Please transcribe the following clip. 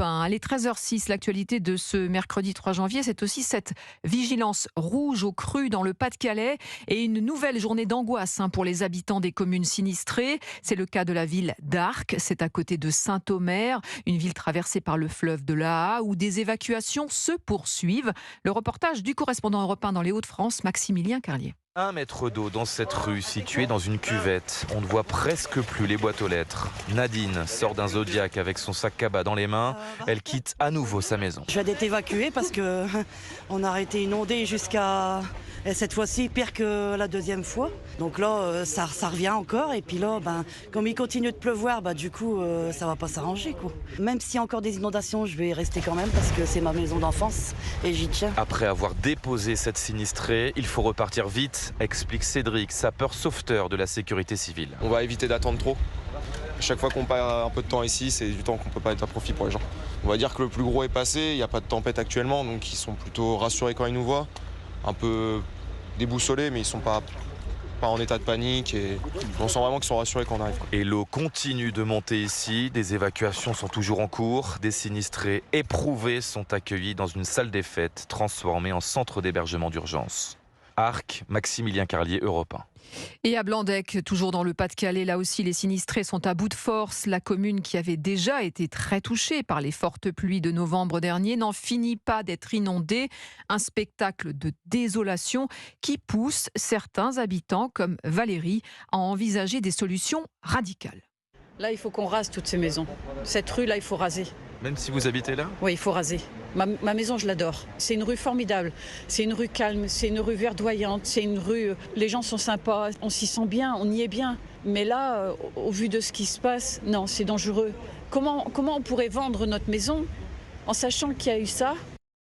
1. Allez, 13h06, l'actualité de ce mercredi 3 janvier, c'est aussi cette vigilance rouge aux crues dans le Pas-de-Calais et une nouvelle journée d'angoisse pour les habitants des communes sinistrées. C'est le cas de la ville d'Arques, c'est à côté de Saint-Omer, une ville traversée par le fleuve de l'Aa où des évacuations se poursuivent. Le reportage du correspondant européen dans les Hauts-de-France, Maximilien Carlier. 1 mètre d'eau dans cette rue située dans une cuvette. On ne voit presque plus les boîtes aux lettres. Nadine sort d'un Zodiac avec son sac cabas dans les mains. Elle quitte à nouveau sa maison. Je viens d'être évacuée parce qu'on a été inondé jusqu'à... Et cette fois-ci, pire que la deuxième fois. Donc là, ça revient encore. Et puis là, comme il continue de pleuvoir, du coup, ça va pas s'arranger, quoi. Même s'il y a encore des inondations, je vais rester quand même parce que c'est ma maison d'enfance et j'y tiens. Après avoir déposé cette sinistrée, il faut repartir vite, explique Cédric, sapeur-sauveteur de la sécurité civile. On va éviter d'attendre trop. Chaque fois qu'on passe un peu de temps ici, c'est du temps qu'on peut pas être à profit pour les gens. On va dire que le plus gros est passé, il n'y a pas de tempête actuellement, donc ils sont plutôt rassurés quand ils nous voient. Un peu déboussolés, mais ils sont pas en état de panique et on sent vraiment qu'ils sont rassurés quand on arrive. Et l'eau continue de monter ici, des évacuations sont toujours en cours, des sinistrés éprouvés sont accueillis dans une salle des fêtes transformée en centre d'hébergement d'urgence. Arques, Maximilien Carlier, Europe 1. Et à Blandec, toujours dans le Pas-de-Calais, là aussi les sinistrés sont à bout de force. La commune qui avait déjà été très touchée par les fortes pluies de novembre dernier n'en finit pas d'être inondée. Un spectacle de désolation qui pousse certains habitants comme Valérie à envisager des solutions radicales. Là, il faut qu'on rase toutes ces maisons. Cette rue-là, il faut raser. Même si vous habitez là ? Oui, il faut raser. Ma maison, je l'adore. C'est une rue formidable. C'est une rue calme, c'est une rue verdoyante, c'est une rue... Les gens sont sympas, on s'y sent bien, on y est bien. Mais là, au vu de ce qui se passe, non, c'est dangereux. Comment on pourrait vendre notre maison en sachant qu'il y a eu ça ?